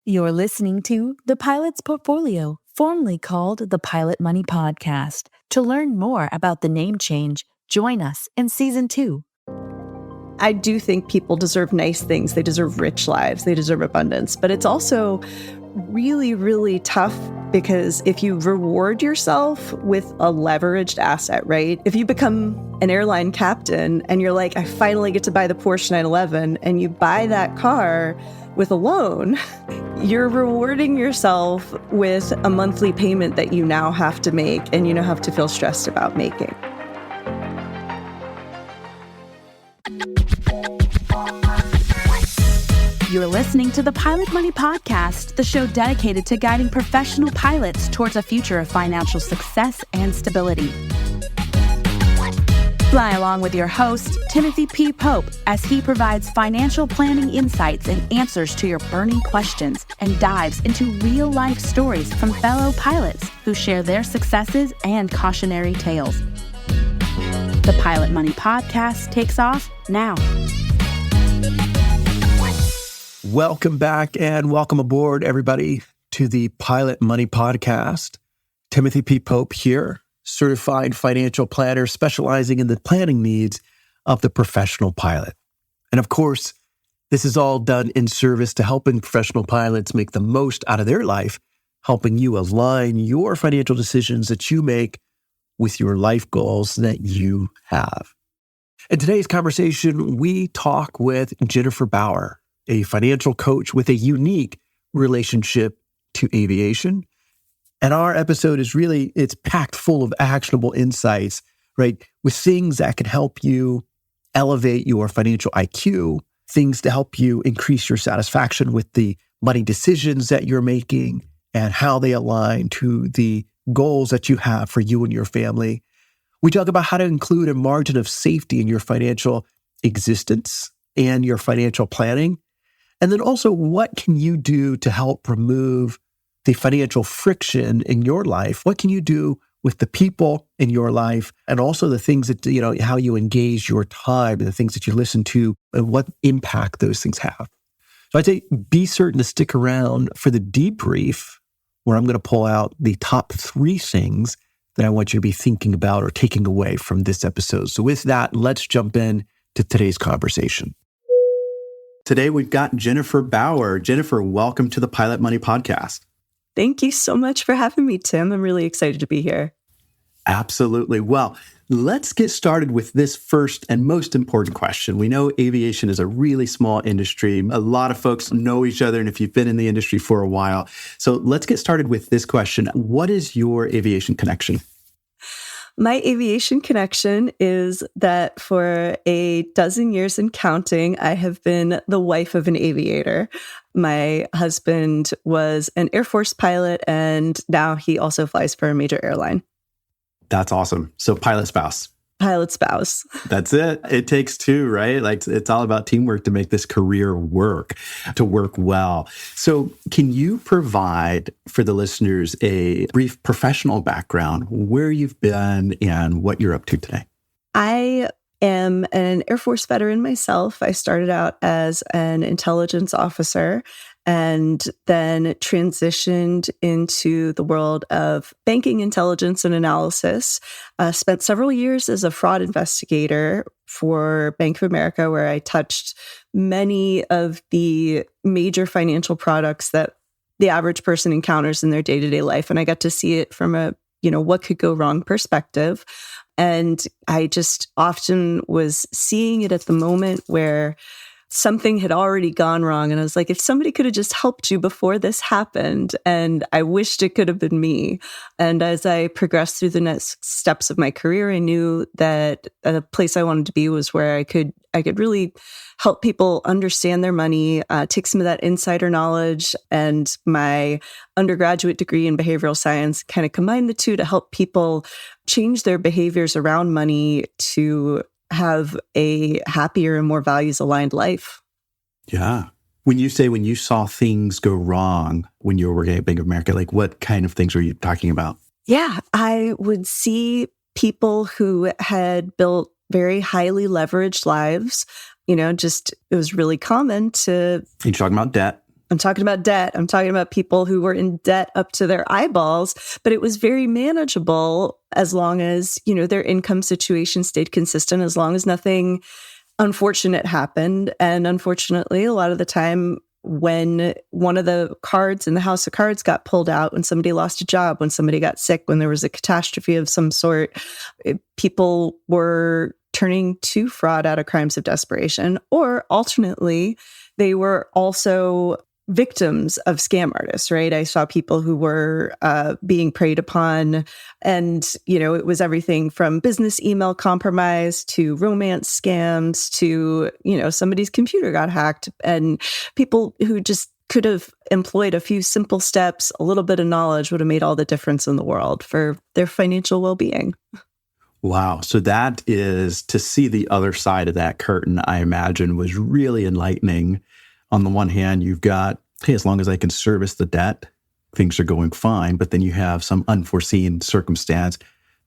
You're listening to The Pilot's Portfolio, formerly called the Pilot Money Podcast. To learn more about the name change, join us in Season 2. I do think people deserve nice things. They deserve rich lives. They deserve abundance. But it's also really, really tough because if you reward yourself with a leveraged asset, right? If you become an airline captain and you're like, I finally get to buy the Porsche 911, and you buy that car with a loan, you're rewarding yourself with a monthly payment that you now have to make and you now have to feel stressed about making. You're listening to the Pilot Money Podcast, the show dedicated to guiding professional pilots towards a future of financial success and stability. Fly along with your host, Timothy P. Pope, as he provides financial planning insights and answers to your burning questions and dives into real-life stories from fellow pilots who share their successes and cautionary tales. The Pilot Money Podcast takes off now. Welcome back and welcome aboard, everybody, to the Pilot Money Podcast. Timothy P. Pope here, certified financial planner specializing in the planning needs of the professional pilot. And of course, this is all done in service to helping professional pilots make the most out of their life, helping you align your financial decisions that you make with your life goals that you have. In today's conversation, we talk with Jennifer Bauer, a financial coach with a unique relationship to aviation. And our episode is really, it's packed full of actionable insights, right? With things that can help you elevate your financial IQ, things to help you increase your satisfaction with the money decisions that you're making and how they align to the goals that you have for you and your family. We talk about how to include a margin of safety in your financial existence and your financial planning. And then also, what can you do to help remove the financial friction in your life? What can you do with the people in your life and also the things that, how you engage your time and the things that you listen to and what impact those things have? So I'd say be certain to stick around for the debrief where I'm going to pull out the top 3 things that I want you to be thinking about or taking away from this episode. So with that, let's jump in to today's conversation. Today, we've got Jennifer Bauer. Jennifer, welcome to the Pilot Money Podcast. Thank you so much for having me, Tim. I'm really excited to be here. Absolutely. Well, let's get started with this first and most important question. We know aviation is a really small industry. A lot of folks know each other, and if you've been in the industry for a while. So let's get started with this question. What is your aviation connection? My aviation connection is that for a dozen years and counting, I have been the wife of an aviator. My husband was an Air Force pilot, and now he also flies for a major airline. That's awesome. So pilot spouse. Pilot spouse. That's it. It takes two, right? Like it's all about teamwork to make this career work, to work well. So can you provide for the listeners a brief professional background, where you've been and what you're up to today? I am an Air Force veteran myself. I started out as an intelligence officer and then transitioned into the world of banking intelligence and analysis. Spent several years as a fraud investigator for Bank of America, where I touched many of the major financial products that the average person encounters in their day-to-day life. And I got to see it from a, what could go wrong perspective. And I just often was seeing it at the moment where something had already gone wrong. And I was like, if somebody could have just helped you before this happened, and I wished it could have been me. And as I progressed through the next steps of my career, I knew that a place I wanted to be was where I could really help people understand their money, take some of that insider knowledge and my undergraduate degree in behavioral science, kind of combine the two to help people change their behaviors around money to have a happier and more values-aligned life. Yeah. When you saw things go wrong when you were working at Bank of America, like what kind of things were you talking about? Yeah, I would see people who had built very highly leveraged lives. It was really common to... You're talking about debt? I'm talking about debt. I'm talking about people who were in debt up to their eyeballs, but it was very manageable as long as, their income situation stayed consistent, as long as nothing unfortunate happened. And unfortunately, a lot of the time when one of the cards in the house of cards got pulled out, when somebody lost a job, when somebody got sick, when there was a catastrophe of some sort, people were turning to fraud out of crimes of desperation, or alternately, they were also victims of scam artists, right? I saw people who were being preyed upon, and, it was everything from business email compromise to romance scams to, somebody's computer got hacked, and people who just could have employed a few simple steps, a little bit of knowledge would have made all the difference in the world for their financial well-being. Wow. So that is, to see the other side of that curtain, I imagine, was really enlightening. On the one hand, you've got, hey, as long as I can service the debt, things are going fine. But then you have some unforeseen circumstance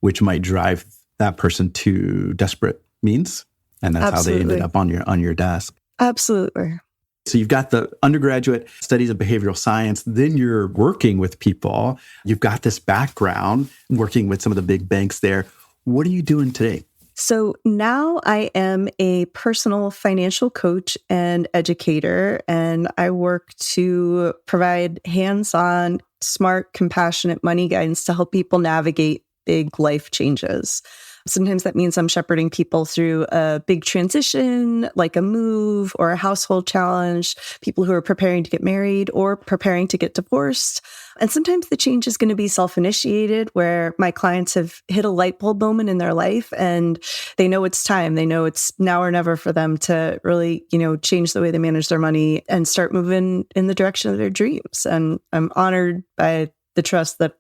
which might drive that person to desperate means. And that's Absolutely. how they ended up on your desk. Absolutely. So you've got the undergraduate studies of behavioral science, then you're working with people. You've got this background working with some of the big banks there. What are you doing today? So now I am a personal financial coach and educator, and I work to provide hands-on, smart, compassionate money guidance to help people navigate big life changes. Sometimes that means I'm shepherding people through a big transition, like a move or a household challenge, people who are preparing to get married or preparing to get divorced. And sometimes the change is going to be self-initiated, where my clients have hit a light bulb moment in their life and they know it's time. They know it's now or never for them to really, change the way they manage their money and start moving in the direction of their dreams. And I'm honored by the trust that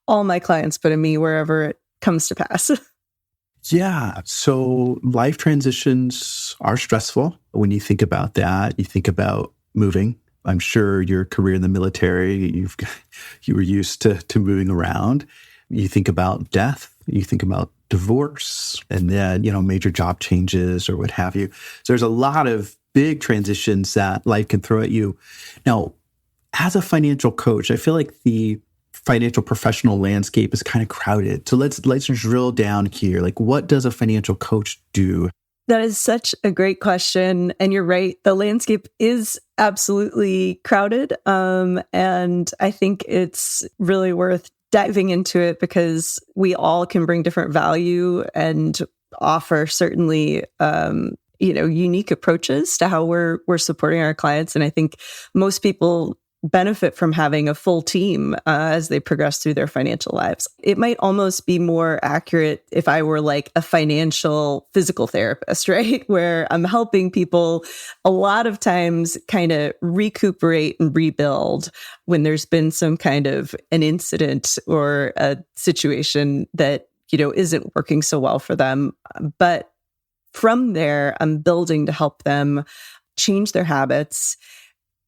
all my clients put in me wherever it comes to pass. Yeah. So life transitions are stressful. When you think about that, you think about moving. I'm sure your career in the military, you were used to moving around. You think about death, you think about divorce, and then, major job changes or what have you. So there's a lot of big transitions that life can throw at you. Now, as a financial coach, I feel like the financial professional landscape is kind of crowded. So let's drill down here. Like, what does a financial coach do? That is such a great question. And you're right. The landscape is absolutely crowded. And I think it's really worth diving into it because we all can bring different value and offer certainly, unique approaches to how we're supporting our clients. And I think most people benefit from having a full team as they progress through their financial lives. It might almost be more accurate if I were like a financial physical therapist, right? Where I'm helping people a lot of times kind of recuperate and rebuild when there's been some kind of an incident or a situation that, isn't working so well for them. But from there, I'm building to help them change their habits,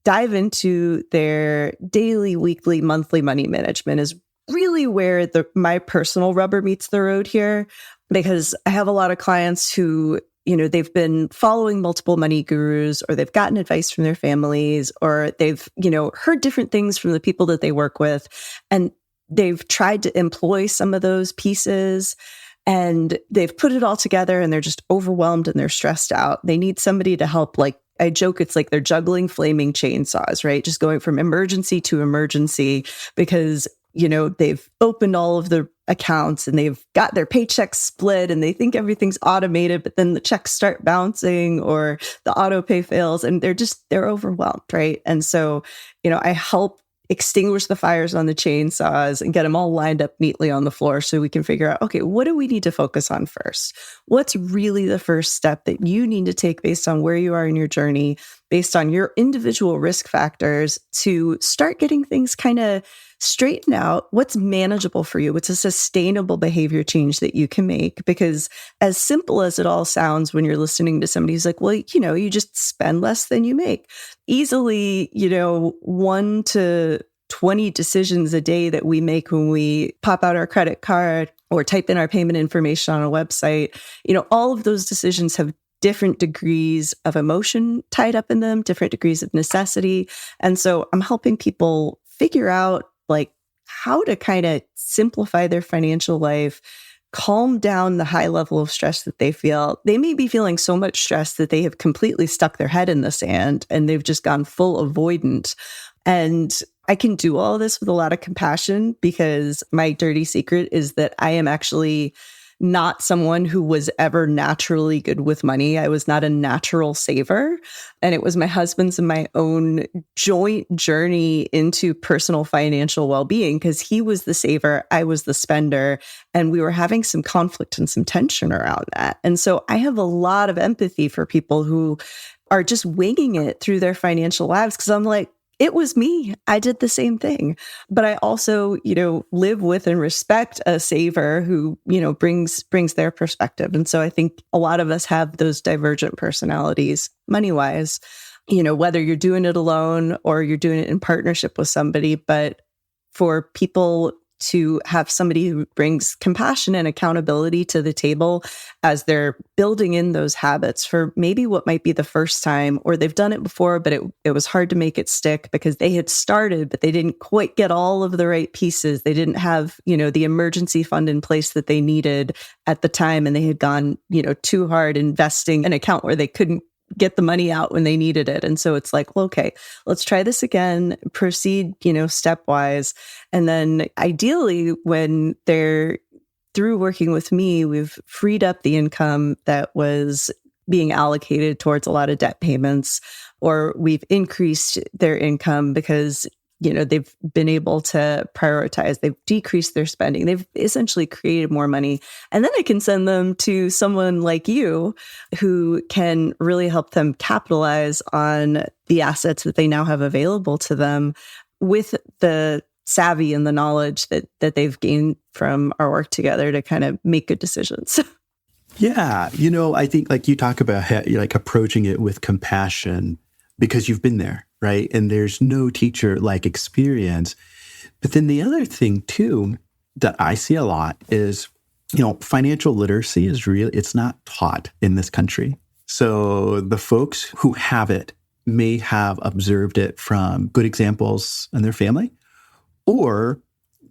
dive into their daily, weekly, monthly money management is really where my personal rubber meets the road here, because I have a lot of clients who, they've been following multiple money gurus, or they've gotten advice from their families, or they've, heard different things from the people that they work with, and they've tried to employ some of those pieces. And they've put it all together and they're just overwhelmed and they're stressed out. They need somebody to help, like, I joke, it's like they're juggling flaming chainsaws, right? Just going from emergency to emergency because, they've opened all of the accounts and they've got their paychecks split and they think everything's automated, but then the checks start bouncing or the auto pay fails and they're overwhelmed, right? And so, I help extinguish the fires on the chainsaws and get them all lined up neatly on the floor so we can figure out, okay, what do we need to focus on first? What's really the first step that you need to take based on where you are in your journey, based on your individual risk factors to start getting things kind of straightened out? What's manageable for you? What's a sustainable behavior change that you can make? Because as simple as it all sounds when you're listening to somebody who's like, well, you just spend less than you make. Easily, 1 to 20 decisions a day that we make when we pop out our credit card or type in our payment information on a website, all of those decisions have different degrees of emotion tied up in them, different degrees of necessity. And so I'm helping people figure out like how to kind of simplify their financial life, calm down the high level of stress that they feel. They may be feeling so much stress that they have completely stuck their head in the sand and they've just gone full avoidant. And I can do all this with a lot of compassion because my dirty secret is that I am actually not someone who was ever naturally good with money. I was not a natural saver. And it was my husband's and my own joint journey into personal financial well-being because he was the saver, I was the spender, and we were having some conflict and some tension around that. And so I have a lot of empathy for people who are just winging it through their financial lives because I'm like, it was me. I did the same thing. But I also, live with and respect a saver who, brings their perspective. And so I think a lot of us have those divergent personalities money-wise, whether you're doing it alone or you're doing it in partnership with somebody. But for people to have somebody who brings compassion and accountability to the table as they're building in those habits for maybe what might be the first time, or they've done it before, but it was hard to make it stick because they had started, but they didn't quite get all of the right pieces. They didn't have, the emergency fund in place that they needed at the time. And they had gone, too hard investing in an account where they couldn't get the money out when they needed it. And so it's like, well, okay, let's try this again, proceed, stepwise. And then ideally, when they're through working with me, we've freed up the income that was being allocated towards a lot of debt payments, or we've increased their income because they've been able to prioritize. They've decreased their spending. They've essentially created more money. And then I can send them to someone like you who can really help them capitalize on the assets that they now have available to them with the savvy and the knowledge that they've gained from our work together to kind of make good decisions. Yeah. I think like you talk about like approaching it with compassion because you've been there, right? And there's no teacher like experience. But then the other thing too that I see a lot is, financial literacy is real. It's not taught in this country. So the folks who have it may have observed it from good examples in their family, or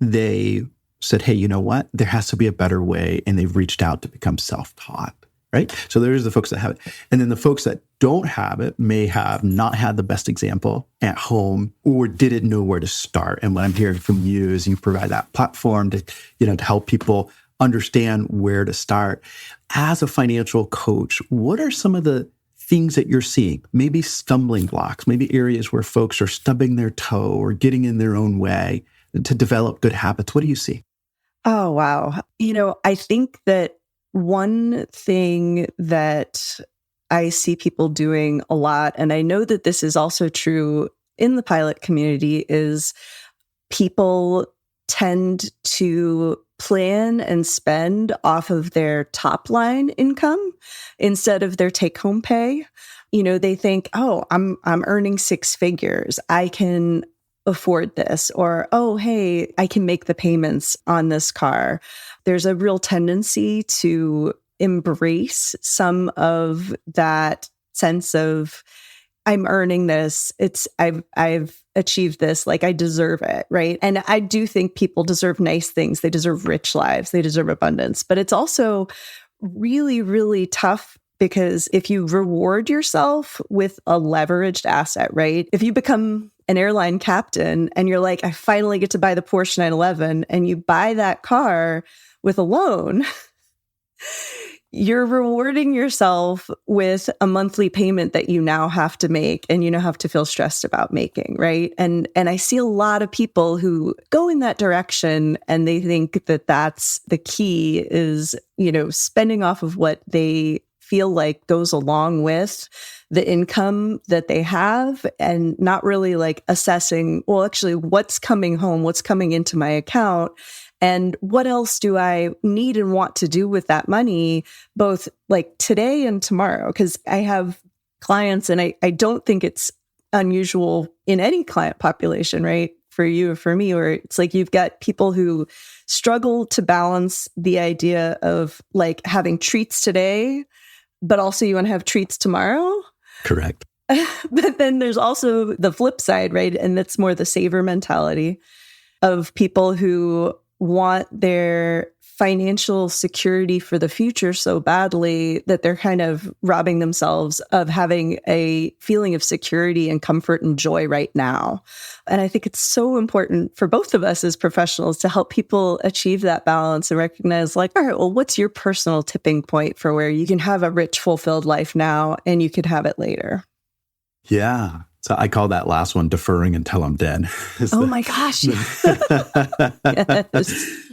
they said, hey, you know what? There has to be a better way. And they've reached out to become self-taught. Right? So there's the folks that have it. And then the folks that don't have it may have not had the best example at home or didn't know where to start. And what I'm hearing from you is you provide that platform to, to help people understand where to start. As a financial coach, what are some of the things that you're seeing? Maybe stumbling blocks, maybe areas where folks are stubbing their toe or getting in their own way to develop good habits. What do you see? Oh, wow. I think that one thing that I see people doing a lot, and I know that this is also true in the pilot community, is people tend to plan and spend off of their top line income instead of their take home pay. They think, oh, I'm earning six figures. I can afford this, or, oh, hey, I can make the payments on this car. There's a real tendency to embrace some of that sense of, I'm earning this. I've achieved this. Like I deserve it. Right. And I do think people deserve nice things. They deserve rich lives. They deserve abundance, but it's also really, really tough because if you reward yourself with a leveraged asset, right? If you become an airline captain and you're like, I finally get to buy the Porsche 911, and you buy that car with a loan, you're rewarding yourself with a monthly payment that you now have to make and have to feel stressed about making, right? And I see a lot of people who go in that direction and they think that that's the key is, spending off of what they feel like goes along with the income that they have and not really like assessing, well, actually, what's coming home, what's coming into my account, and what else do I need and want to do with that money, both like today and tomorrow? Because I have clients, and I don't think it's unusual in any client population, right? For you or for me, where it's like you've got people who struggle to balance the idea of like having treats today but also you want to have treats tomorrow. Correct. But then there's also the flip side, right? And that's more the saver mentality of people who want their financial security for the future so badly that they're kind of robbing themselves of having a feeling of security and comfort and joy right now. And I think it's so important for both of us as professionals to help people achieve that balance and recognize, like, all right, well, what's your personal tipping point for where you can have a rich, fulfilled life now and you could have it later? Yeah. So I call that last one deferring until I'm dead. My gosh. Yes.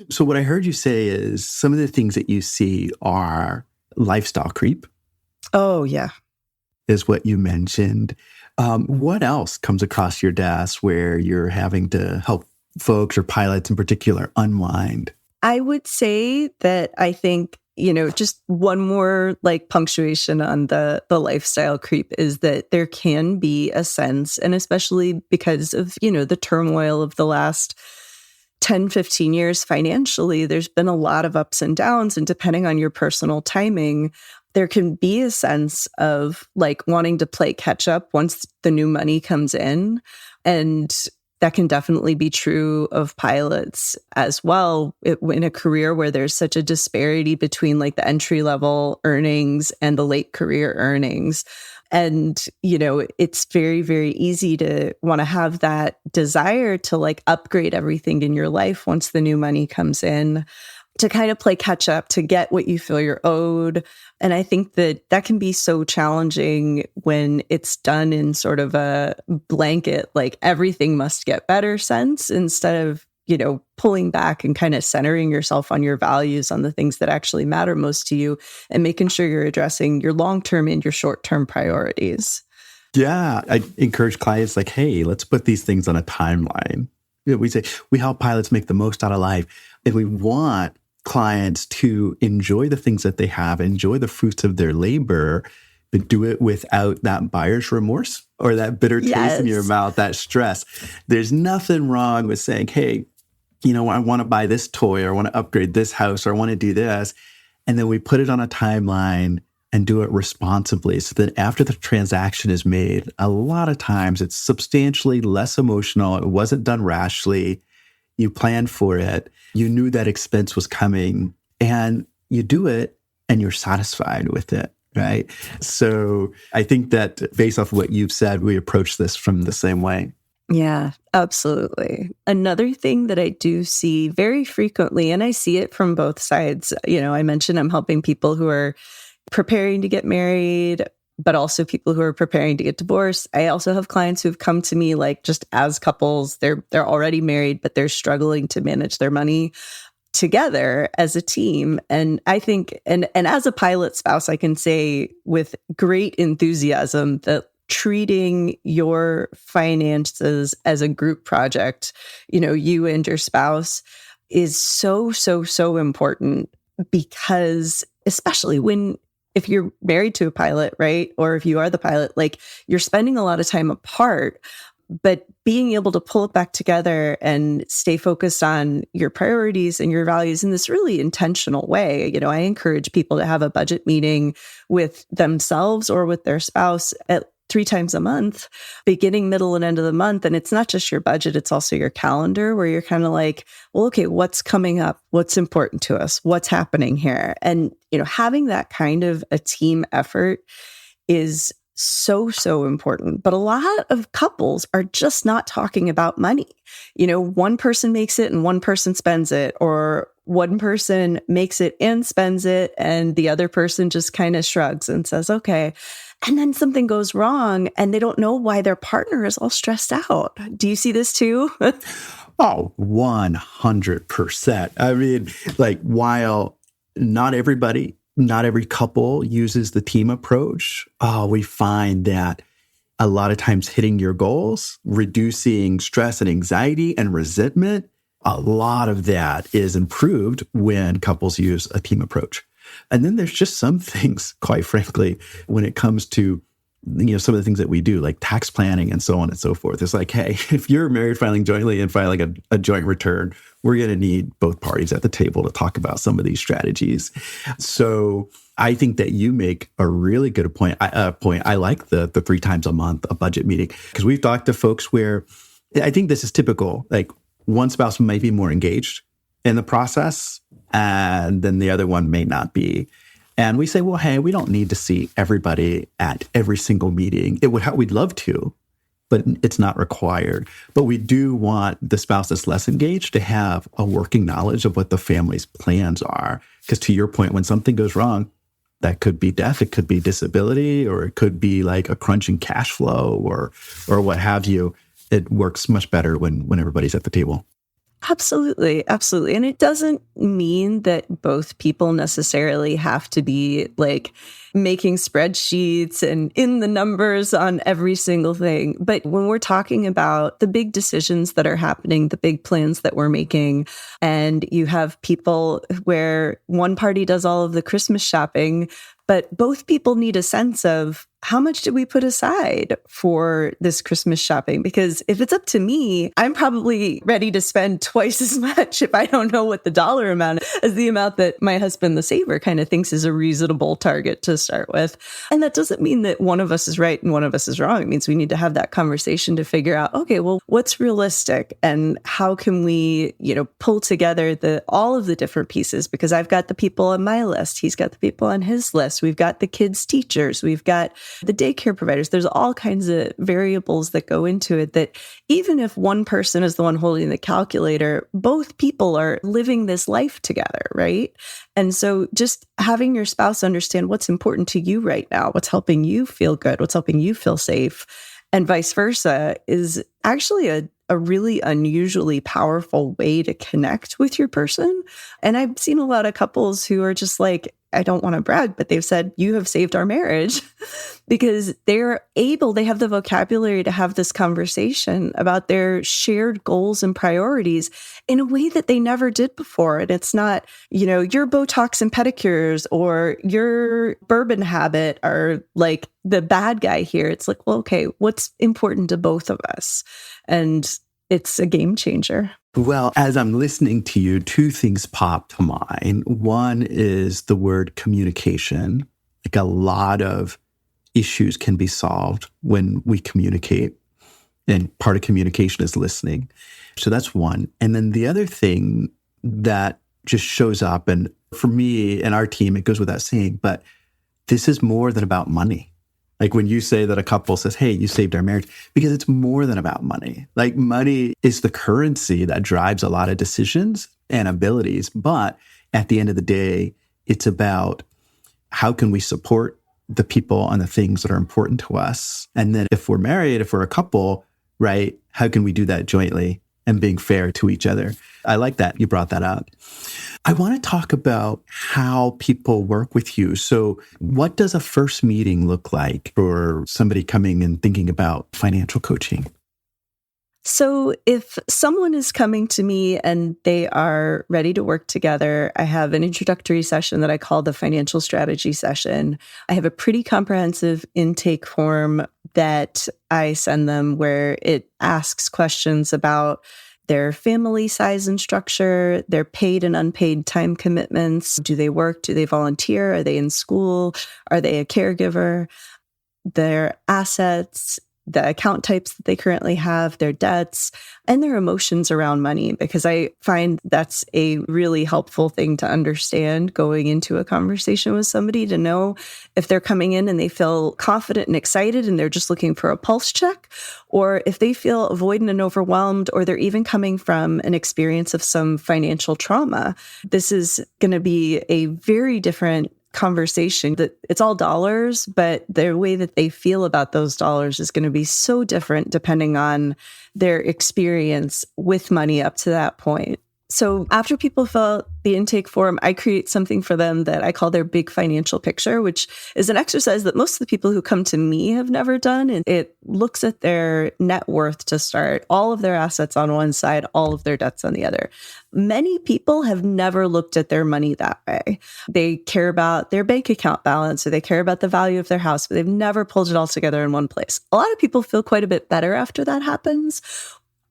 So what I heard you say is some of the things that you see are lifestyle creep. Oh, yeah. Is what you mentioned. What else comes across your desk where you're having to help folks or pilots in particular unwind? I would say that I think, just one more like punctuation on the lifestyle creep is that there can be a sense, and especially because of, the turmoil of the last 10, 15 years financially, there's been a lot of ups and downs. And depending on your personal timing, there can be a sense of like wanting to play catch up once the new money comes in. And that can definitely be true of pilots as well in a career where there's such a disparity between like the entry level earnings and the late career earnings. And, it's very, very easy to want to have that desire to like upgrade everything in your life once the new money comes in, to kind of play catch up, to get what you feel you're owed. And I think that can be so challenging when it's done in sort of a blanket, like everything must get better sense, instead of, pulling back and kind of centering yourself on your values, on the things that actually matter most to you, and making sure you're addressing your long-term and your short-term priorities. Yeah. I encourage clients like, hey, let's put these things on a timeline. We say we help pilots make the most out of life, and we want clients to enjoy the things that they have, enjoy the fruits of their labor, but do it without that buyer's remorse or that bitter taste in your mouth, that stress. There's nothing wrong with saying, hey, I want to buy this toy, or I want to upgrade this house, or I want to do this. And then we put it on a timeline and do it responsibly, so that after the transaction is made, a lot of times it's substantially less emotional. It wasn't done rashly. You planned for it. You knew that expense was coming, and you do it and you're satisfied with it, right? So I think that based off of what you've said, we approach this from the same way. Yeah, absolutely. Another thing that I do see very frequently, and I see it from both sides, I mentioned I'm helping people who are preparing to get married, but also people who are preparing to get divorced. I also have clients who've come to me like just as couples. They're already married, but they're struggling to manage their money together as a team. And I think, and as a pilot spouse, I can say with great enthusiasm that treating your finances as a group project, you and your spouse, is so, so, so important, because especially if you're married to a pilot, right? Or if you are the pilot, like you're spending a lot of time apart, but being able to pull it back together and stay focused on your priorities and your values in this really intentional way. I encourage people to have a budget meeting with themselves or with their spouse at 3 times a month, beginning, middle, and end of the month. And it's not just your budget, it's also your calendar, where you're kind of like, well, okay, what's coming up? What's important to us? What's happening here? And, having that kind of a team effort is so, so important. But a lot of couples are just not talking about money. One person makes it and one person spends it, or one person makes it and spends it, and the other person just kind of shrugs and says, okay. And then something goes wrong and they don't know why their partner is all stressed out. Do you see this too? Oh, 100%. I mean, like, while not every couple uses the team approach, we find that a lot of times hitting your goals, reducing stress and anxiety and resentment, a lot of that is improved when couples use a team approach. And then there's just some things, quite frankly, when it comes to some of the things that we do, like tax planning and so on and so forth. It's like, hey, if you're married filing jointly and filing a joint return, we're going to need both parties at the table to talk about some of these strategies. So I think that you make a really good point. I like the 3 times a month, a budget meeting, because we've talked to folks where I think this is typical. Like one spouse might be more engaged in the process, and then the other one may not be. And we say, well, hey, we don't need to see everybody at every single meeting. We'd love to, but it's not required. But we do want the spouse that's less engaged to have a working knowledge of what the family's plans are. Because to your point, when something goes wrong, that could be death, it could be disability, or it could be like a crunching cash flow or what have you. It works much better when everybody's at the table. Absolutely. Absolutely. And it doesn't mean that both people necessarily have to be like making spreadsheets and in the numbers on every single thing. But when we're talking about the big decisions that are happening, the big plans that we're making, and you have people where one party does all of the Christmas shopping, but both people need a sense of how much did we put aside for this Christmas shopping? Because if it's up to me, I'm probably ready to spend twice as much if I don't know what the dollar amount is as the amount that my husband, the saver, kind of thinks is a reasonable target to start with. And that doesn't mean that one of us is right and one of us is wrong. It means we need to have that conversation to figure out, okay, well, what's realistic and how can we, pull together all of the different pieces? Because I've got the people on my list. He's got the people on his list. We've got the kids' teachers. We've got the daycare providers. There's all kinds of variables that go into it that even if one person is the one holding the calculator, both people are living this life together, right? And so just having your spouse understand what's important to you right now, what's helping you feel good, what's helping you feel safe, and vice versa is actually a really unusually powerful way to connect with your person. And I've seen a lot of couples who are just like, I don't want to brag, but they've said, you have saved our marriage because they have the vocabulary to have this conversation about their shared goals and priorities in a way that they never did before. And it's not, your Botox and pedicures or your bourbon habit are like the bad guy here. It's like, well, okay, what's important to both of us? And it's a game changer. Well, as I'm listening to you, 2 things pop to mind. One is the word communication. Like a lot of issues can be solved when we communicate. And part of communication is listening. So that's one. And then the other thing that just shows up, and for me and our team, it goes without saying, but this is more than about money. Like when you say that a couple says, hey, you saved our marriage, because it's more than about money. Like money is the currency that drives a lot of decisions and abilities. But at the end of the day, it's about how can we support the people on the things that are important to us. And then if we're married, if we're a couple, right, how can we do that jointly and being fair to each other? I like that you brought that up. I want to talk about how people work with you. So what does a first meeting look like for somebody coming and thinking about financial coaching? So if someone is coming to me and they are ready to work together, I have an introductory session that I call the financial strategy session. I have a pretty comprehensive intake form that I send them where it asks questions about their family size and structure, their paid and unpaid time commitments. Do they work? Do they volunteer? Are they in school? Are they a caregiver? Their assets, the account types that they currently have, their debts, and their emotions around money, because I find that's a really helpful thing to understand going into a conversation with somebody, to know if they're coming in and they feel confident and excited and they're just looking for a pulse check, or if they feel avoidant and overwhelmed, or they're even coming from an experience of some financial trauma. This is going to be a very different conversation. That it's all dollars, but the way that they feel about those dollars is going to be so different depending on their experience with money up to that point. So after people fill out the intake form, I create something for them that I call their big financial picture, which is an exercise that most of the people who come to me have never done. And it looks at their net worth to start, all of their assets on one side, all of their debts on the other. Many people have never looked at their money that way. They care about their bank account balance or they care about the value of their house, but they've never pulled it all together in one place. A lot of people feel quite a bit better after that happens.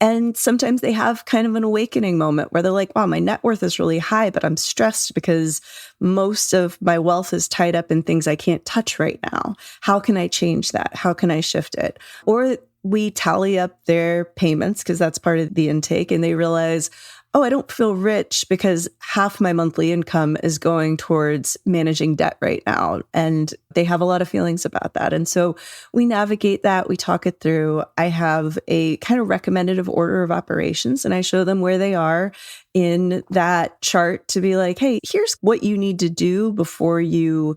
And sometimes they have kind of an awakening moment where they're like, wow, my net worth is really high, but I'm stressed because most of my wealth is tied up in things I can't touch right now. How can I change that? How can I shift it? Or we tally up their payments because that's part of the intake and they realize, oh, I don't feel rich because half my monthly income is going towards managing debt right now. And they have a lot of feelings about that. And so we navigate that. We talk it through. I have a kind of recommended order of operations and I show them where they are in that chart to be like, hey, here's what you need to do before you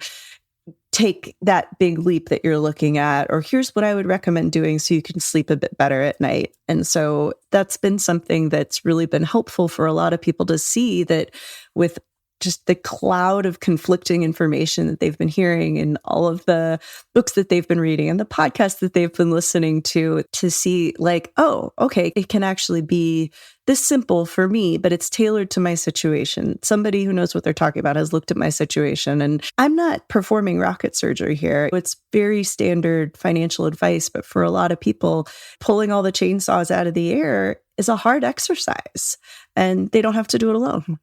take that big leap that you're looking at, or here's what I would recommend doing so you can sleep a bit better at night. And so that's been something that's really been helpful for a lot of people to see that with just the cloud of conflicting information that they've been hearing and all of the books that they've been reading and the podcasts that they've been listening to see like, oh, okay, it can actually be this simple for me, but it's tailored to my situation. Somebody who knows what they're talking about has looked at my situation and I'm not performing rocket surgery here. It's very standard financial advice, but for a lot of people, pulling all the chainsaws out of the air is a hard exercise and they don't have to do it alone.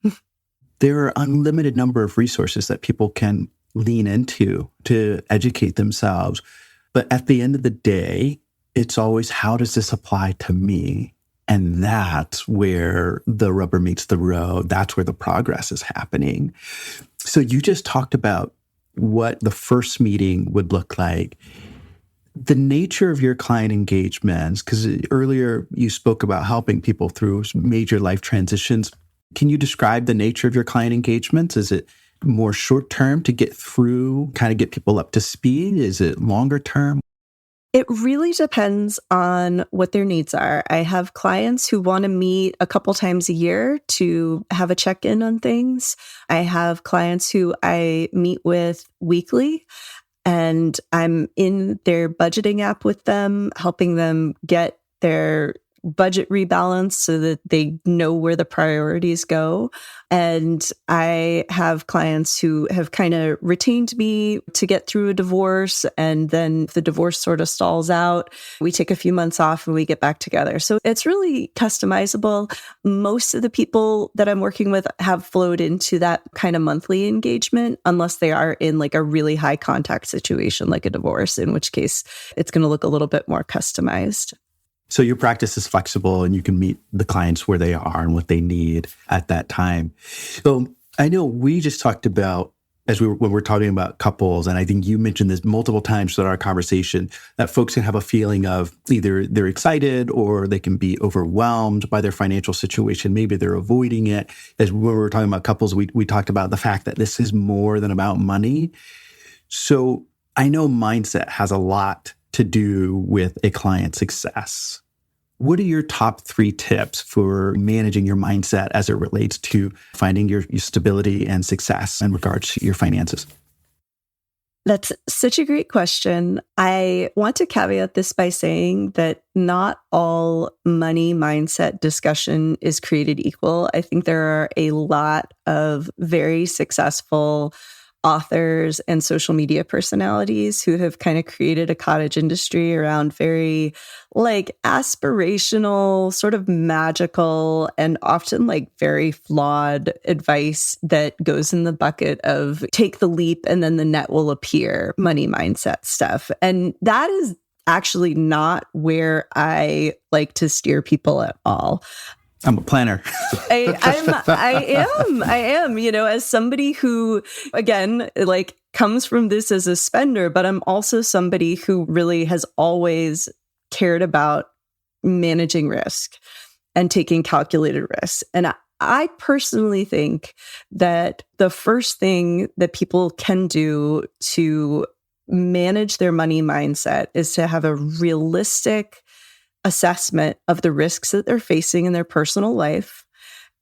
There are unlimited number of resources that people can lean into to educate themselves. But at the end of the day, it's always, how does this apply to me? And that's where the rubber meets the road. That's where the progress is happening. So you just talked about what the first meeting would look like. The nature of your client engagements, because earlier you spoke about helping people through major life transitions. Can you describe the nature of your client engagements? Is it more short-term to get through, kind of get people up to speed? Is it longer term? It really depends on what their needs are. I have clients who want to meet a couple times a year to have a check-in on things. I have clients who I meet with weekly, and I'm in their budgeting app with them, helping them get their budget rebalance so that they know where the priorities go. And I have clients who have kind of retained me to get through a divorce. And then if the divorce sort of stalls out, we take a few months off and we get back together. So it's really customizable. Most of the people that I'm working with have flowed into that kind of monthly engagement, unless they are in like a really high contact situation, like a divorce, in which case it's going to look a little bit more customized. So your practice is flexible and you can meet the clients where they are and what they need at that time. So I know we just talked about, when we're talking about couples, and I think you mentioned this multiple times throughout our conversation, that folks can have a feeling of either they're excited or they can be overwhelmed by their financial situation. Maybe they're avoiding it. As when we were talking about couples, we talked about the fact that this is more than about money. So I know mindset has a lot to do with a client's success. What are your top 3 tips for managing your mindset as it relates to finding your stability and success in regards to your finances? That's such a great question. I want to caveat this by saying that not all money mindset discussion is created equal. I think there are a lot of very successful authors and social media personalities who have kind of created a cottage industry around very like aspirational, sort of magical, and often like very flawed advice that goes in the bucket of take the leap and then the net will appear, money mindset stuff. And that is actually not where I like to steer people at all. I'm a planner. I am, as somebody who, again, like comes from this as a spender, but I'm also somebody who really has always cared about managing risk and taking calculated risks. And I personally think that the first thing that people can do to manage their money mindset is to have a realistic assessment of the risks that they're facing in their personal life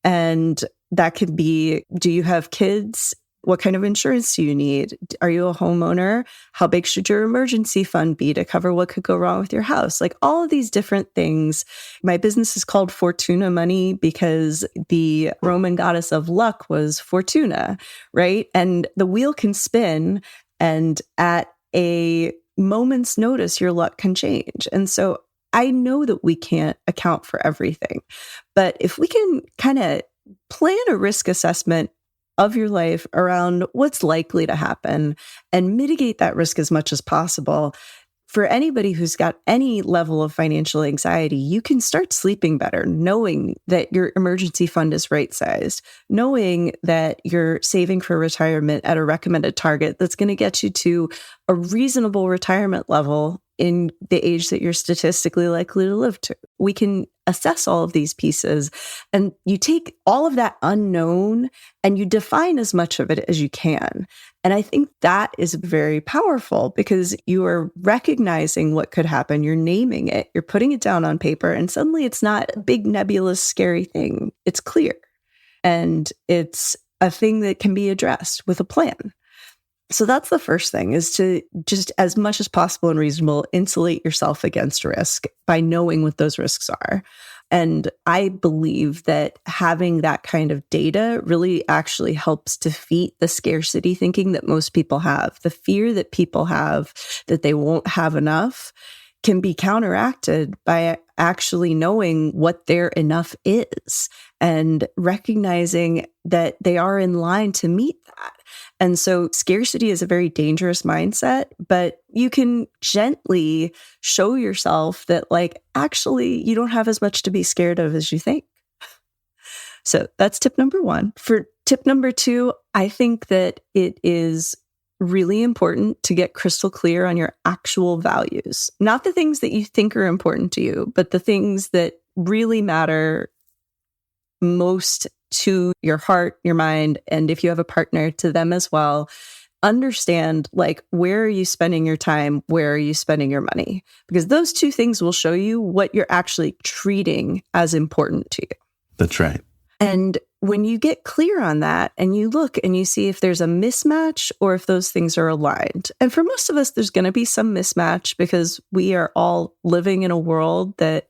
And that could be, do you have kids? What kind of insurance do you need? Are you a homeowner? How big should your emergency fund be to cover what could go wrong with your house? Like all of these different things. My business is called Fortuna Money because the Roman goddess of luck was Fortuna, right? And the wheel can spin, and at a moment's notice, your luck can change. And so I know that we can't account for everything, but if we can kind of plan a risk assessment of your life around what's likely to happen and mitigate that risk as much as possible. For anybody who's got any level of financial anxiety, you can start sleeping better, knowing that your emergency fund is right-sized, knowing that you're saving for retirement at a recommended target that's going to get you to a reasonable retirement level in the age that you're statistically likely to live to. We can assess all of these pieces, and you take all of that unknown and you define as much of it as you can. And I think that is very powerful because you are recognizing what could happen. You're naming it, you're putting it down on paper, and suddenly it's not a big, nebulous, scary thing. It's clear. And it's a thing that can be addressed with a plan. So that's the first thing, is to just, as much as possible and reasonable, insulate yourself against risk by knowing what those risks are. And I believe that having that kind of data really actually helps defeat the scarcity thinking that most people have. The fear that people have that they won't have enough can be counteracted by actually knowing what their enough is and recognizing that they are in line to meet that. And so scarcity is a very dangerous mindset, but you can gently show yourself that, like, actually, you don't have as much to be scared of as you think. So that's tip number one. For tip number two, I think that it is really important to get crystal clear on your actual values, not the things that you think are important to you, but the things that really matter most to your heart, your mind, and if you have a partner, to them as well. Understand, like, where are you spending your time? Where are you spending your money? Because those two things will show you what you're actually treating as important to you. That's right. And when you get clear on that and you look and you see if there's a mismatch or if those things are aligned. And for most of us, there's going to be some mismatch because we are all living in a world that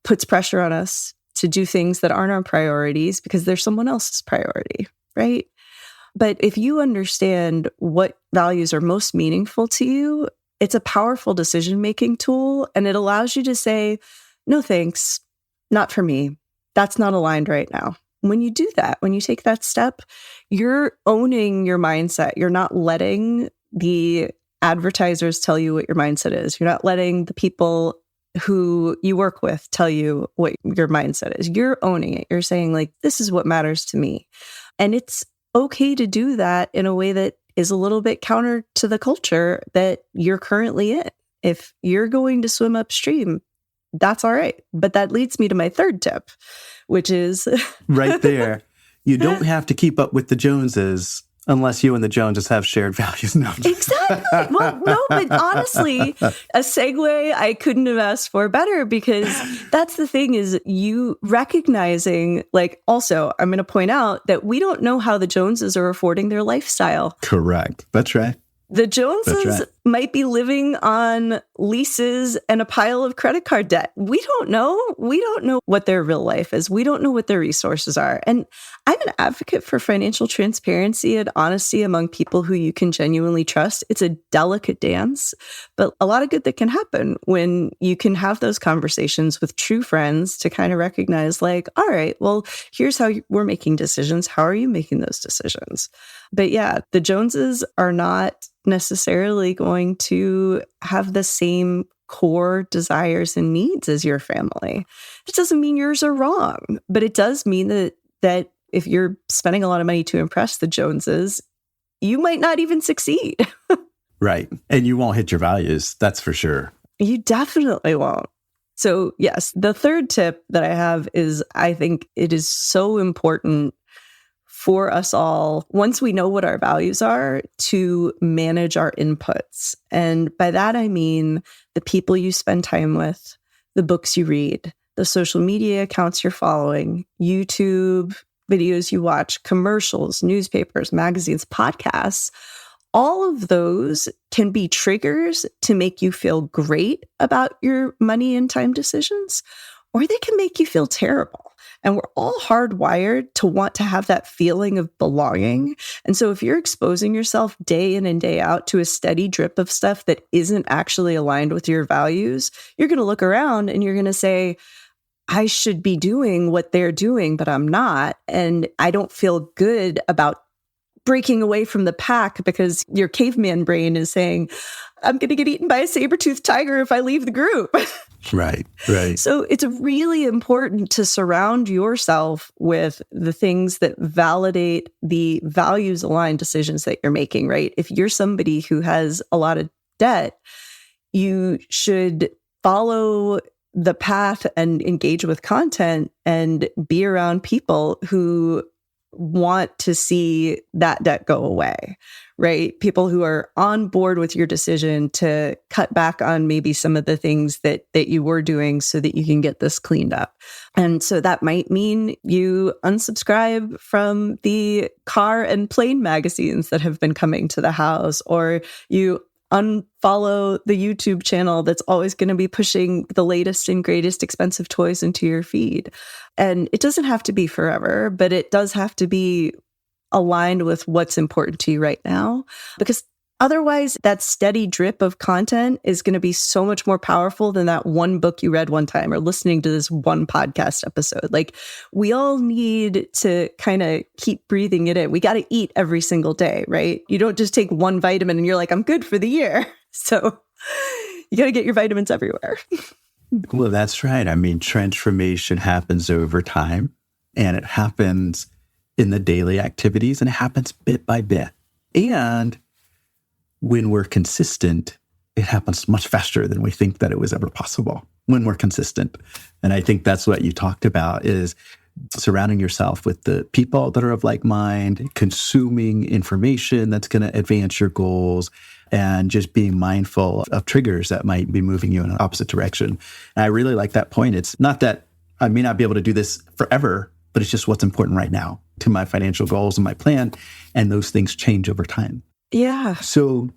puts pressure on us to do things that aren't our priorities because they're someone else's priority, right? But if you understand what values are most meaningful to you, it's a powerful decision-making tool, and it allows you to say, no thanks, not for me. That's not aligned right now. When you do that, when you take that step, you're owning your mindset. You're not letting the advertisers tell you what your mindset is. You're not letting the people who you work with tell you what your mindset is. You're owning it. You're saying, like, this is what matters to me. And it's okay to do that in a way that is a little bit counter to the culture that you're currently in. If you're going to swim upstream, that's all right. But that leads me to my third tip, which is right there. You don't have to keep up with the Joneses unless you and the Joneses have shared values. No. Exactly. Well, no, but honestly, a segue I couldn't have asked for better, because that's the thing, is you recognizing, like, also, I'm going to point out that we don't know how the Joneses are affording their lifestyle. Correct. That's right. The Joneses might be living on leases and a pile of credit card debt. We don't know. We don't know what their real life is. We don't know what their resources are. And I'm an advocate for financial transparency and honesty among people who you can genuinely trust. It's a delicate dance, but a lot of good that can happen when you can have those conversations with true friends to kind of recognize, like, all right, well, here's how we're making decisions. How are you making those decisions? But yeah, the Joneses are not necessarily going to have the same core desires and needs as your family. It doesn't mean yours are wrong, but it does mean that if you're spending a lot of money to impress the Joneses, you might not even succeed. Right. And you won't hit your values. That's for sure. You definitely won't. So yes, the third tip that I have is, I think it is so important for us all, once we know what our values are, to manage our inputs. And by that, I mean the people you spend time with, the books you read, the social media accounts you're following, YouTube videos you watch, commercials, newspapers, magazines, podcasts, all of those can be triggers to make you feel great about your money and time decisions, or they can make you feel terrible. And we're all hardwired to want to have that feeling of belonging. And so if you're exposing yourself day in and day out to a steady drip of stuff that isn't actually aligned with your values, you're going to look around and you're going to say, I should be doing what they're doing, but I'm not. And I don't feel good about breaking away from the pack because your caveman brain is saying, I'm going to get eaten by a saber-toothed tiger if I leave the group. Right. So it's really important to surround yourself with the things that validate the values-aligned decisions that you're making, right? If you're somebody who has a lot of debt, you should follow the path and engage with content and be around people who want to see that debt go away, right? People who are on board with your decision to cut back on maybe some of the things that you were doing so that you can get this cleaned up. And so that might mean you unsubscribe from the car and plane magazines that have been coming to the house, or you unfollow the YouTube channel that's always going to be pushing the latest and greatest expensive toys into your feed. And it doesn't have to be forever, but it does have to be aligned with what's important to you right now. Because otherwise, that steady drip of content is going to be so much more powerful than that one book you read one time or listening to this one podcast episode. Like, we all need to kind of keep breathing it in. We got to eat every single day, right? You don't just take one vitamin and you're like, I'm good for the year. So you got to get your vitamins everywhere. Well, that's right. I mean, transformation happens over time, and it happens in the daily activities, and it happens bit by bit. And when we're consistent, it happens much faster than we think that it was ever possible when we're consistent. And I think that's what you talked about, is surrounding yourself with the people that are of like mind, consuming information that's going to advance your goals, and just being mindful of triggers that might be moving you in an opposite direction. And I really like that point. It's not that I may not be able to do this forever, but it's just what's important right now to my financial goals and my plan. And those things change over time. Yeah. So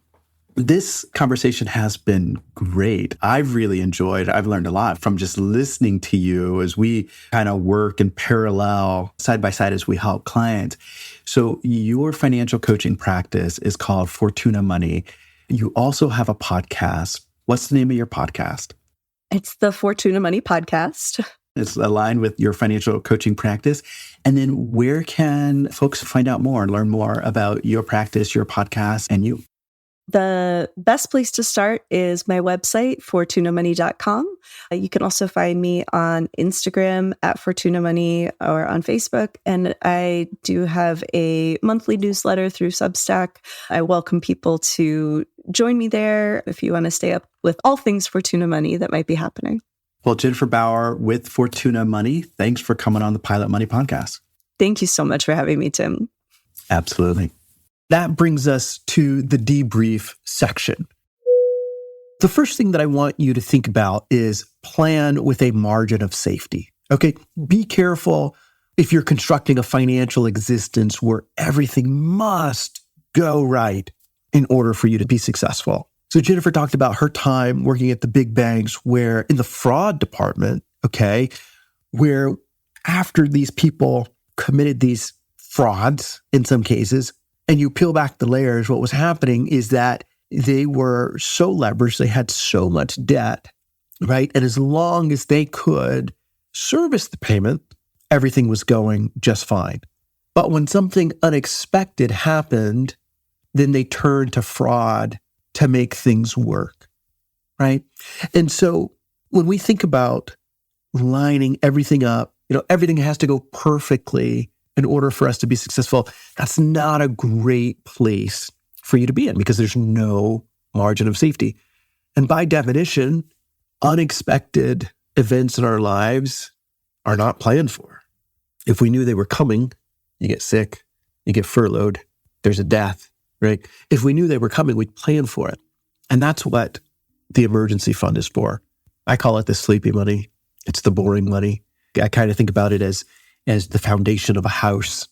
this conversation has been great. I've really enjoyed, I've learned a lot from just listening to you as we kind of work in parallel, side by side, as we help clients. So your financial coaching practice is called Fortuna Money. You also have a podcast. What's the name of your podcast? It's the Fortuna Money Podcast. It's aligned with your financial coaching practice. And then where can folks find out more and learn more about your practice, your podcast, and you? The best place to start is my website, fortunamoney.com. You can also find me on Instagram at Fortuna Money or on Facebook. And I do have a monthly newsletter through Substack. I welcome people to join me there if you want to stay up with all things Fortuna Money that might be happening. Well, Jennifer Bauer with Fortuna Money, thanks for coming on the Pilot Money Podcast. Thank you so much for having me, Tim. Absolutely. That brings us to the debrief section. The first thing that I want you to think about is plan with a margin of safety. Okay, be careful if you're constructing a financial existence where everything must go right in order for you to be successful. So Jennifer talked about her time working at the big banks where in the fraud department, okay, where after these people committed these frauds in some cases, and you peel back the layers, what was happening is that they were so leveraged, they had so much debt, right? And as long as they could service the payment, everything was going just fine. But when something unexpected happened, then they turned to fraud to make things work, right? And so when we think about lining everything up, everything has to go perfectly in order for us to be successful. That's not a great place for you to be in because there's no margin of safety. And by definition, unexpected events in our lives are not planned for. If we knew they were coming, you get sick, you get furloughed, there's a death, right? If we knew they were coming, we'd plan for it. And that's what the emergency fund is for. I call it the sleepy money. It's the boring money. I kind of think about it as the foundation of a house.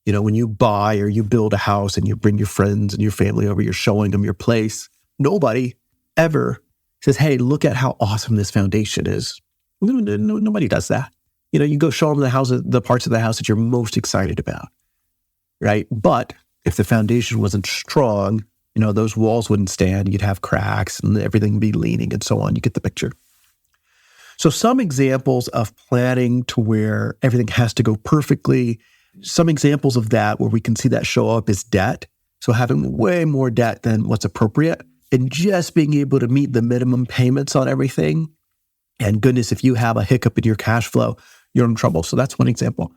You know, when you buy or you build a house and you bring your friends and your family over, you're showing them your place. Nobody ever says, hey, look at how awesome this foundation is. Nobody does that. You know, you go show them the parts of the house that you're most excited about, right? But if the foundation wasn't strong, you know, those walls wouldn't stand. You'd have cracks and everything would be leaning and so on. You get the picture. So some examples of planning to where everything has to go perfectly, some examples of that where we can see that show up is debt. So having way more debt than what's appropriate and just being able to meet the minimum payments on everything. And goodness, if you have a hiccup in your cash flow, you're in trouble. So that's one example.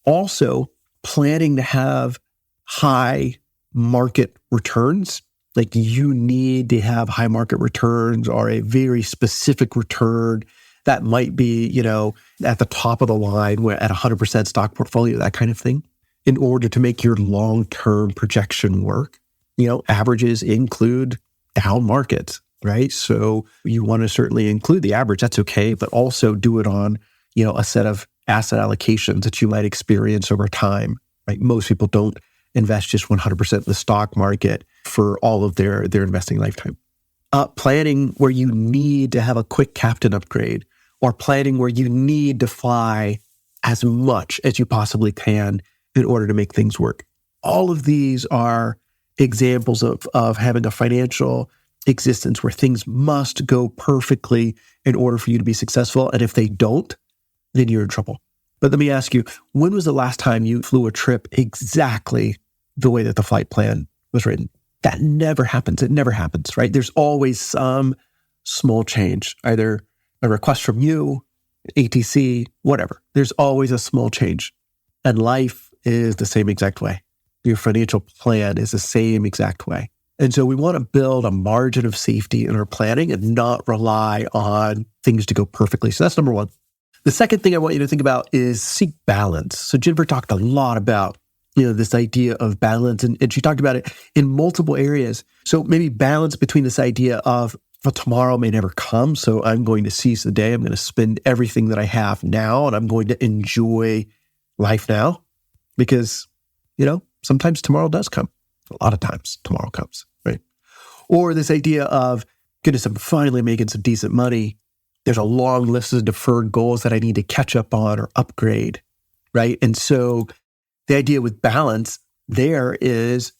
Also, planning to have high market returns. Like you need to have high market returns or a very specific return that might be, you know, at the top of the line, where at 100% stock portfolio, that kind of thing, in order to make your long-term projection work. You know, averages include down markets, right? So you want to certainly include the average, that's okay, but also do it on, you know, a set of asset allocations that you might experience over time, right? Most people don't invest just 100% in the stock market for all of their investing lifetime. Planning where you need to have a quick captain upgrade, or planning where you need to fly as much as you possibly can in order to make things work. All of these are examples of having a financial existence where things must go perfectly in order for you to be successful. And if they don't, then you're in trouble. But let me ask you, when was the last time you flew a trip exactly the way that the flight plan was written? That never happens. It never happens, right? There's always some small change, either a request from you, ATC, whatever. There's always a small change. And life is the same exact way. Your financial plan is the same exact way. And so we want to build a margin of safety in our planning and not rely on things to go perfectly. So that's number one. The second thing I want you to think about is seek balance. So Jennifer talked a lot about, you know, this idea of balance, and she talked about it in multiple areas. So maybe balance between this idea of, well, tomorrow may never come, so I'm going to seize the day. I'm going to spend everything that I have now, and I'm going to enjoy life now, because, you know, sometimes tomorrow does come. A lot of times tomorrow comes, right? Or this idea of, goodness, I'm finally making some decent money. There's a long list of deferred goals that I need to catch up on or upgrade, right? And so the idea with balance there is,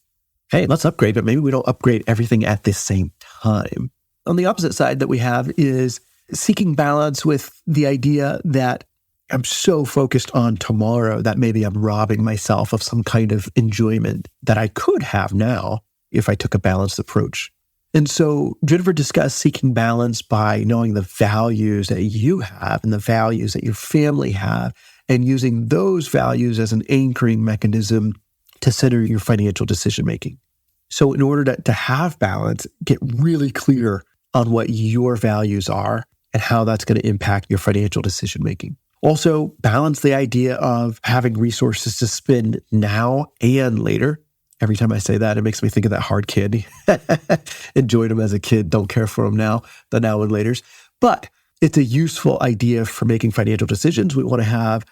hey, let's upgrade, but maybe we don't upgrade everything at the same time. On the opposite side that we have is seeking balance with the idea that I'm so focused on tomorrow that maybe I'm robbing myself of some kind of enjoyment that I could have now if I took a balanced approach. And so Jennifer discussed seeking balance by knowing the values that you have and the values that your family have, and using those values as an anchoring mechanism to center your financial decision-making. So in order to have balance, get really clear on what your values are and how that's going to impact your financial decision-making. Also, balance the idea of having resources to spend now and later. Every time I say that, it makes me think of that hard kid. Enjoyed him as a kid, don't care for him now, the now and laters. But it's a useful idea for making financial decisions. We want to have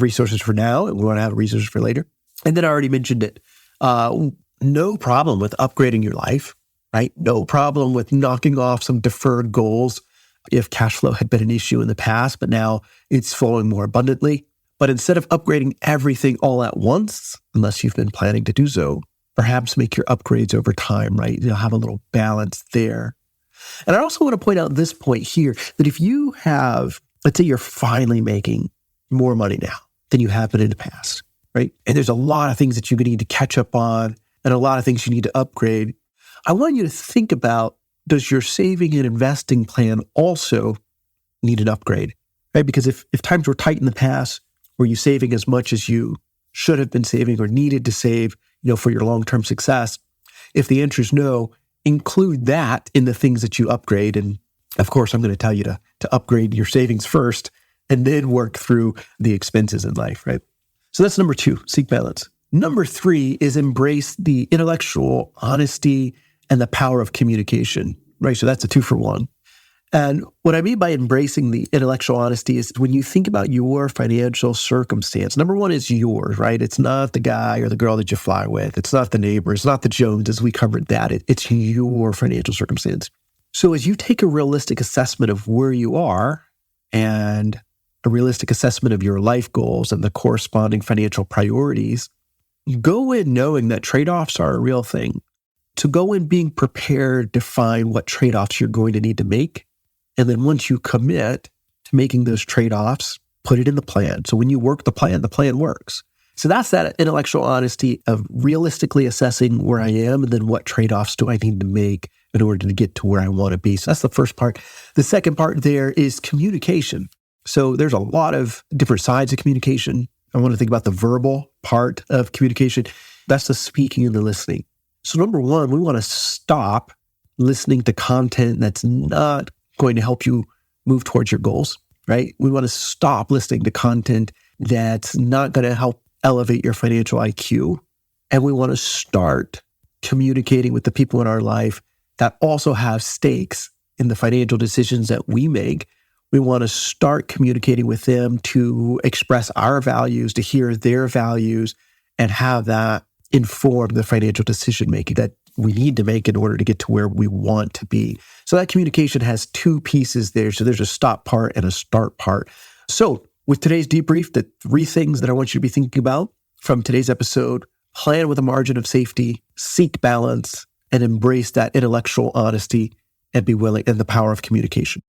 resources for now, and we want to have resources for later. And then I already mentioned it. No problem with upgrading your life, right? No problem with knocking off some deferred goals if cash flow had been an issue in the past, but now it's flowing more abundantly. But instead of upgrading everything all at once, unless you've been planning to do so, perhaps make your upgrades over time, right? You'll have a little balance there. And I also want to point out this point here, that if you have, let's say you're finally making more money now than you have been in the past, right? And there's a lot of things that you need to catch up on and a lot of things you need to upgrade. I want you to think about, does your saving and investing plan also need an upgrade, right? Because if times were tight in the past, were you saving as much as you should have been saving or needed to save, for your long-term success? If the answer is no, include that in the things that you upgrade. And of course, I'm going to tell you to upgrade your savings first and then work through the expenses in life, right? So that's number 2, seek balance. Number 3 is embrace the intellectual honesty and the power of communication, right? So that's a 2 for 1. And what I mean by embracing the intellectual honesty is when you think about your financial circumstance, number one is yours, right? It's not the guy or the girl that you fly with. It's not the neighbor. It's not the Joneses. We covered that. It's your financial circumstance. So as you take a realistic assessment of where you are and a realistic assessment of your life goals and the corresponding financial priorities, go in knowing that trade-offs are a real thing. So go in being prepared to find what trade-offs you're going to need to make. And then once you commit to making those trade-offs, put it in the plan. So when you work the plan works. So that's that intellectual honesty of realistically assessing where I am and then what trade-offs do I need to make in order to get to where I want to be. So that's the first part. The second part there is communication. So there's a lot of different sides of communication. I want to think about the verbal part of communication. That's the speaking and the listening. So number one, we want to stop listening to content that's not going to help you move towards your goals, right? We want to stop listening to content that's not going to help elevate your financial IQ. And we want to start communicating with the people in our life that also have stakes in the financial decisions that we make. We want to start communicating with them to express our values, to hear their values, and have that inform the financial decision making that we need to make in order to get to where we want to be. So that communication has two pieces there. So there's a stop part and a start part. So with today's debrief, the three things that I want you to be thinking about from today's episode: plan with a margin of safety, seek balance, and embrace that intellectual honesty and be willing, and the power of communication.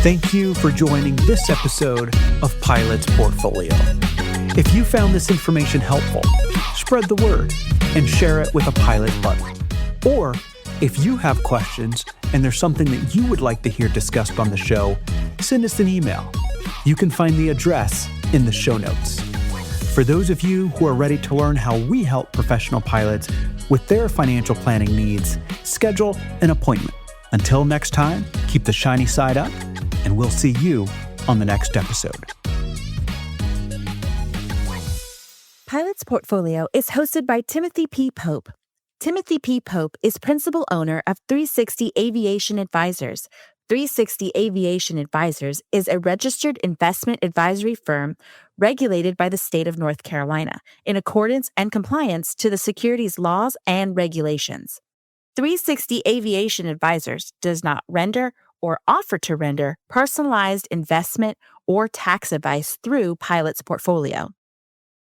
Thank you for joining this episode of Pilot's Portfolio. If you found this information helpful, spread the word and share it with a Pilot buddy. Or if you have questions and there's something that you would like to hear discussed on the show, send us an email. You can find the address in the show notes. For those of you who are ready to learn how we help professional pilots with their financial planning needs, schedule an appointment. Until next time, keep the shiny side up, and we'll see you on the next episode. Pilot's Portfolio is hosted by Timothy P. Pope. Timothy P. Pope is principal owner of 360 Aviation Advisors. 360 Aviation Advisors is a registered investment advisory firm regulated by the state of North Carolina in accordance and compliance to the securities laws and regulations. 360 Aviation Advisors does not render or offer to render personalized investment or tax advice through Pilot's Portfolio.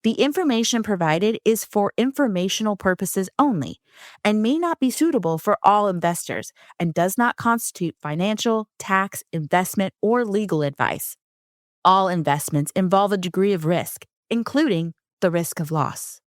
The information provided is for informational purposes only and may not be suitable for all investors and does not constitute financial, tax, investment, or legal advice. All investments involve a degree of risk, including the risk of loss.